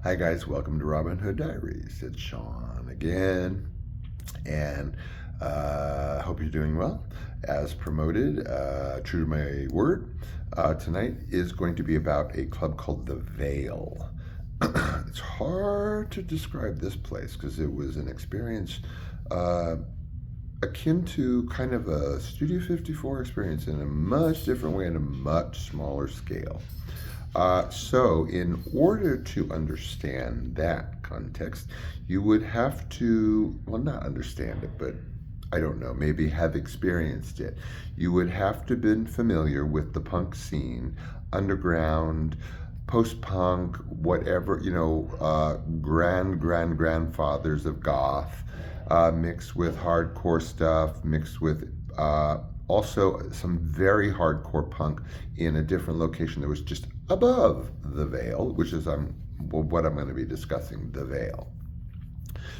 Hi guys, welcome to Robin Hood Diaries. It's Sean again, and hope you're doing well. As promoted, true to my word, tonight is going to be about a club called The Vale. It's hard to describe this place because it was an experience uh, akin to kind of a Studio 54 experience in a much different way and a much smaller scale. So, in order to understand that context, you would have to, well, not understand it, but I don't know, maybe have experienced it. You would have to have been familiar with the punk scene, underground, post-punk, whatever, grandfathers of goth, mixed with hardcore stuff, mixed with also some very hardcore punk in a different location that was just above the Vale, which is what I'm going to be discussing, the Vale.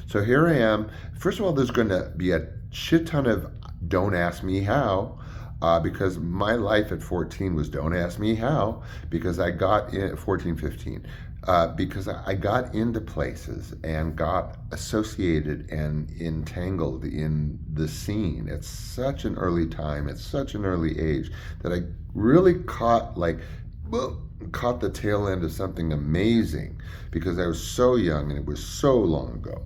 So here I am. First of all, there's going to be a shit ton of don't ask me how, because my life at 14 was don't ask me how, because I got in 14, 15, because I got into places and got associated and entangled in the scene at such an early time, at such an early age, that I really caught the tail end of something amazing because I was so young and it was so long ago.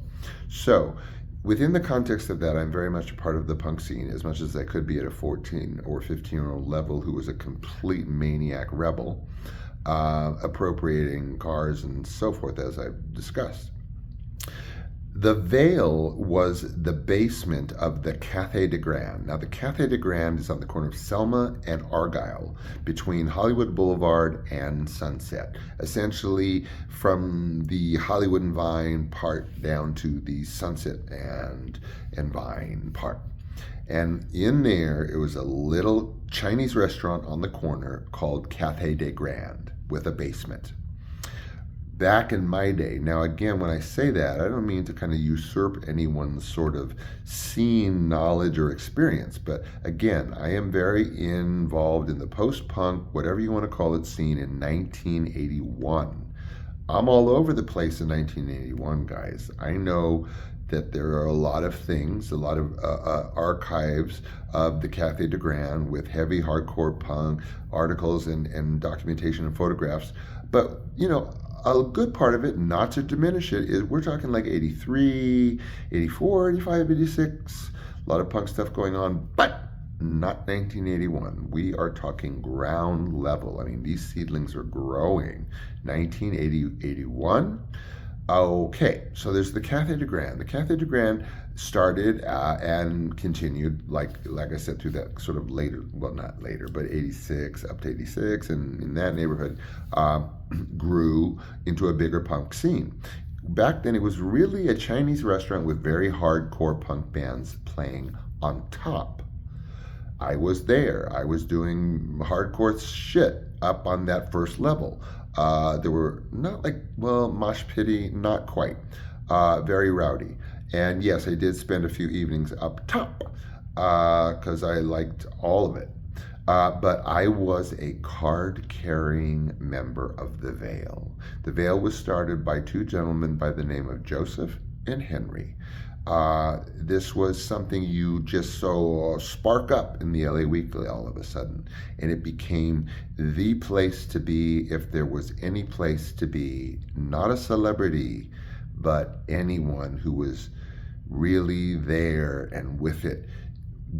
So, within the context of that, I'm very much a part of the punk scene as much as I could be at a 14 or 15-year-old level who was a complete maniac rebel, appropriating cars and so forth, as I've discussed. The Vale was the basement of the Cathay de Grande. Now, the Cathay de Grande is on the corner of Selma and Argyle, between Hollywood Boulevard and Sunset, essentially from the Hollywood and Vine part down to the Sunset and Vine part. And in there, it was a little Chinese restaurant on the corner called Cathay de Grande with a basement. Back in my day, now again, when I say that, I don't mean to kind of usurp anyone's sort of scene knowledge or experience, but again, I am very involved in the post-punk, whatever you want to call it, scene in 1981. I'm all over the place in 1981, guys. I know that there are a lot of things, a lot of archives of the Cathay de Grande with heavy hardcore punk articles and documentation and photographs, but a good part of it, not to diminish it, is we're talking like 83, 84, 85, 86, a lot of punk stuff going on, but not 1981. We are talking ground level. I mean, these seedlings are growing. 1980, 81. Okay, so there's the Cathay de Grande. The Cathay de Grande started and continued, like I said, through that sort of later, well, not later, but 86 up to 86, and in that neighborhood grew into a bigger punk scene. Back then, it was really a Chinese restaurant with very hardcore punk bands playing on top. I was there. I was doing hardcore shit up on that first level. There were not mosh pitty, not quite. Very rowdy. And yes, I did spend a few evenings up top because I liked all of it. But I was a card-carrying member of the Vale. The Vale was started by two gentlemen by the name of Joseph and Henry. This was something you just saw spark up in the LA Weekly all of a sudden, and it became the place to be if there was any place to be, not a celebrity, but anyone who was really there and with it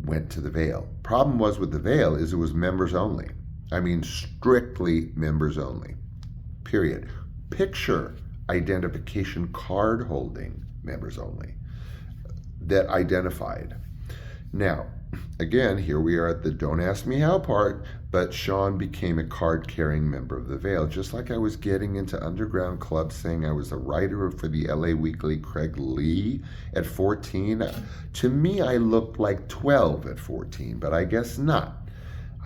went to the Vale. Problem was with the Vale is it was members only. I mean, strictly members only, period. Picture identification card holding members only that identified. Now, again, here we are at the don't ask me how part, but Sean became a card-carrying member of the Vale, just like I was getting into underground clubs saying I was a writer for the LA Weekly, Craig Lee, at 14. To me, I looked like 12 at 14, but I guess not.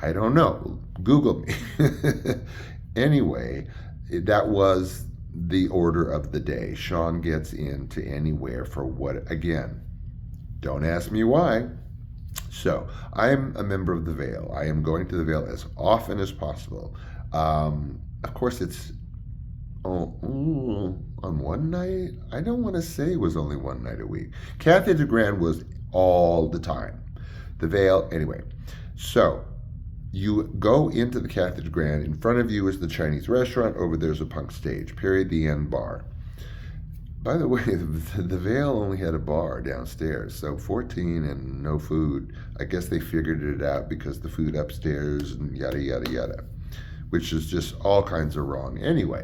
I don't know. Google me. Anyway, that was the order of the day. Sean gets into anywhere for what, again, don't ask me why. So I'm a member of the Vale. I am going to the Vale as often as possible. Of course, it's Oh, on one night? I don't want to say it was only one night a week. Cathay de Grande was all the time. The Vale, anyway. So you go into the Cathay de Grande. In front of you is the Chinese restaurant. Over there's a punk stage. Period. The end. Bar. By the way, the Vale only had a bar downstairs, so 14 and no food. I guess they figured it out because the food upstairs and yada yada yada, which is just all kinds of wrong. Anyway,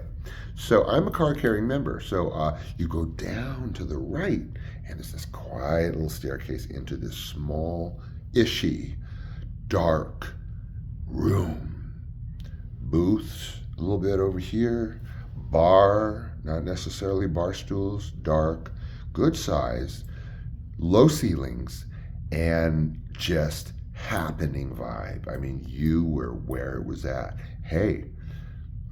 so I'm a card-carrying member. So you go down to the right, and there's this quiet little staircase into this small, ishy, dark room. Booths a little bit over here. Bar, not necessarily bar stools, dark, good size, low ceilings, and just happening vibe. I mean, you were where it was at. Hey,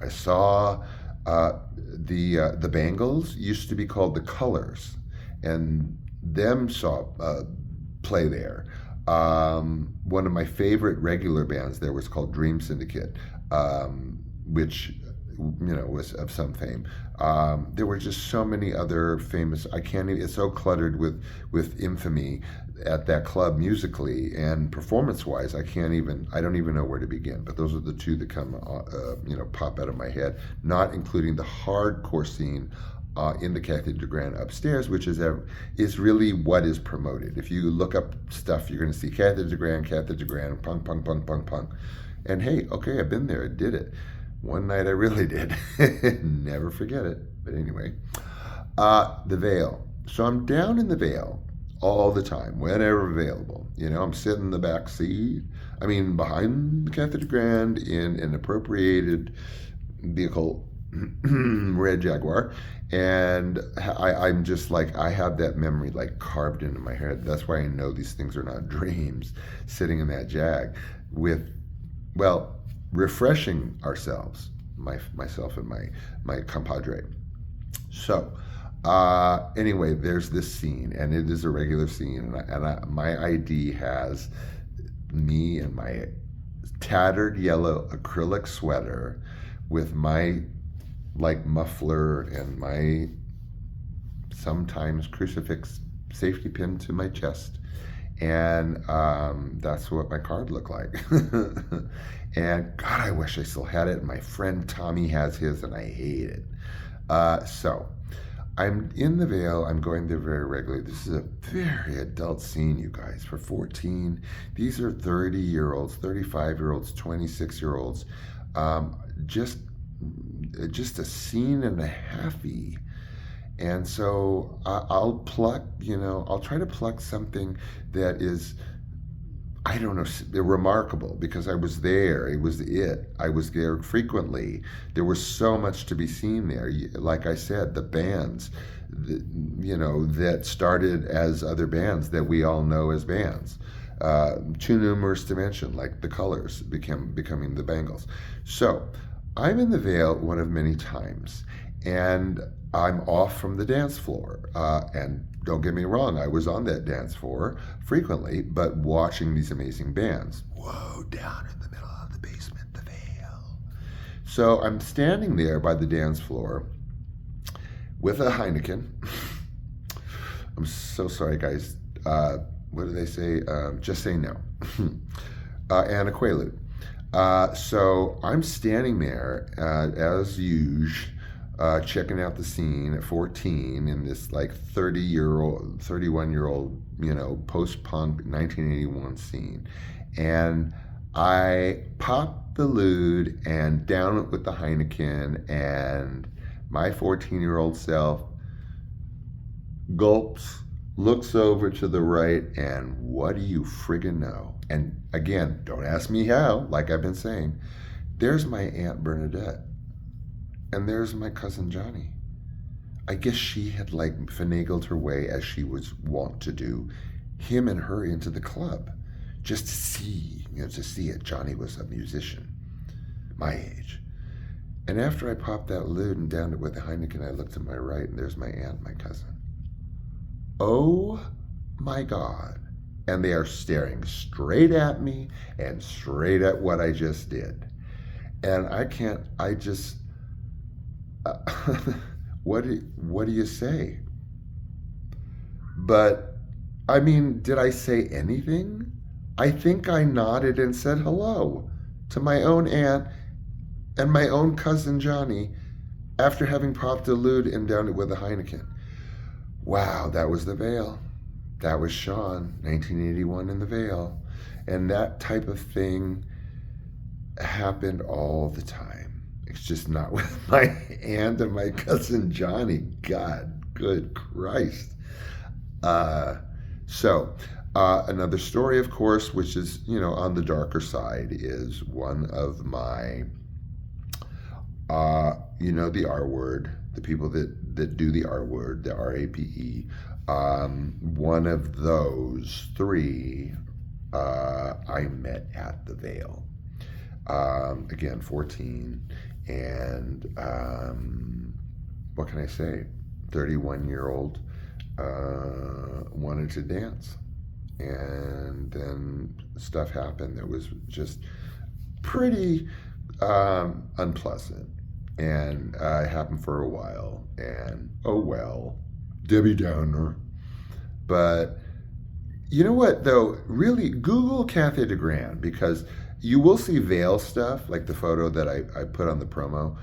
I saw the Bangles used to be called the Colors, and them saw play there. One of my favorite regular bands there was called Dream Syndicate, which was of some fame. There were just so many other famous. I can't even. It's so cluttered with infamy at that club musically and performance-wise. I don't even know where to begin. But those are the two that come, pop out of my head. Not including the hardcore scene in the Cathay de Grande upstairs, which is really what is promoted. If you look up stuff, you're going to see Cathay de Grande, punk, punk, punk, punk, punk. And hey, okay, I've been there. I did it. One night I really did. Never forget it. But anyway, the Vale. So I'm down in the Vale all the time, whenever available. I'm sitting in the back seat. Behind the Cathay de Grande in an appropriated vehicle, red Jaguar. And I'm just like, I have that memory like carved into my head. That's why I know these things are not dreams, sitting in that Jag with, refreshing ourselves, myself and my compadre. So anyway, there's this scene, and it is a regular scene, and my ID has me in my tattered yellow acrylic sweater with my muffler and my sometimes crucifix safety pin to my chest. And that's what my card looked like. And God, I wish I still had it. My friend Tommy has his, and I hate it. So I'm in the Vale. I'm going there very regularly. This is a very adult scene, you guys. For 14, these are 30-year-olds, 35-year-olds, 26-year-olds. Just a scene and a halfie. And so I'll try to pluck something that is, I don't know, remarkable, because I was there. It was it. I was there frequently. There was so much to be seen there. Like I said, the bands, that started as other bands that we all know as bands. Too numerous to mention, like the Colors becoming the Bangles. So I'm in the Vale one of many times, and I'm off from the dance floor. And don't get me wrong, I was on that dance floor frequently, but watching these amazing bands. Whoa, down in the middle of the basement, the Vale. So I'm standing there by the dance floor with a Heineken. I'm so sorry, guys. What do they say? Just say no. And a Quaalude. So I'm standing there as usual, checking out the scene at 14 in this 31-year-old, post-punk 1981 scene. And I pop the lid and down it with the Heineken, and my 14-year-old self gulps, looks over to the right, and what do you friggin' know? And again, don't ask me how, like I've been saying. There's my Aunt Bernadette. And there's my cousin Johnny. I guess she had finagled her way, as she was wont to do, him and her into the club, just to see it. Johnny was a musician, my age. And after I popped that lid and downed it with the Heineken, I looked to my right, and there's my aunt, my cousin. Oh my God. And they are staring straight at me and straight at what I just did. And what do you say? But I mean, did I say anything? I think I nodded and said hello to my own aunt and my own cousin Johnny after having popped a lute and downed it with a Heineken. Wow, that was the Veil. That was Sean, 1981 in the Veil. And that type of thing happened all the time. It's just not with my aunt and my cousin Johnny. God, good Christ. Another story, of course, which is, on the darker side, is one of my, the R word, the people that do the R word, the RAPE. One of those three I met at the Veil. Again, 14, and what can I say? 31-year-old wanted to dance, and then stuff happened that was just pretty unpleasant, and it happened for a while, and oh well, Debbie Downer. But you know what, though? Really, Google Cathay de Grande, because you will see Veil stuff, like the photo that I put on the promo.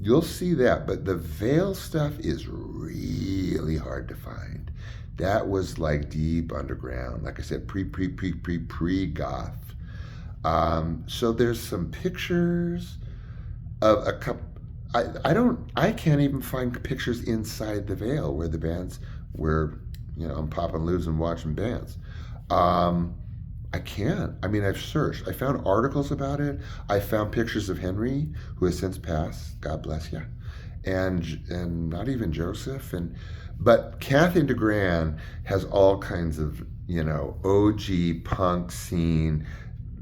You'll see that, but the Veil stuff is really hard to find. That was like deep underground, like I said, pre-goth. So there's some pictures of a couple. I can't even find pictures inside the Veil where the bands where I'm popping loose and watching bands. I can't. I mean, I've searched. I found articles about it. I found pictures of Henry, who has since passed. God bless you. And not even Joseph. But Cathay de Grande has all kinds of OG punk scene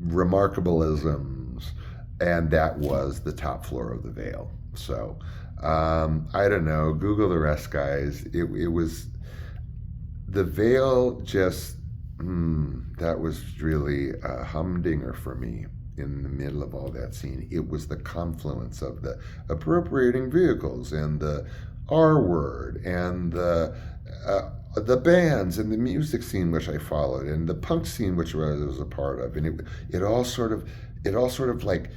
remarkableisms, and that was the top floor of the Veil. So I don't know. Google the rest, guys. It was the Veil. Just that was really a humdinger for me in the middle of all that scene. It was the confluence of the appropriating vehicles and the R word and the bands and the music scene which I followed and the punk scene which I was a part of, and it all sort of like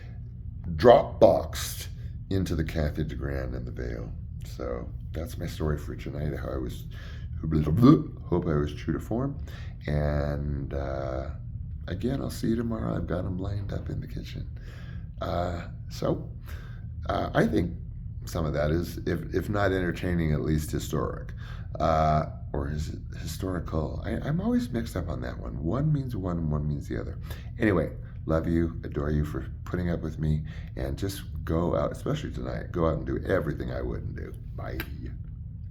drop boxed into the Cathay de Grande and the Veil. So that's my story for tonight. Hope I was true to form. And again, I'll see you tomorrow. I've got them lined up in the kitchen. I think some of that is, if not entertaining, at least historic. Or is it historical? I'm always mixed up on that one. One means one and one means the other. Anyway, love you, adore you for putting up with me, and just go out, especially tonight, go out and do everything I wouldn't do. Bye.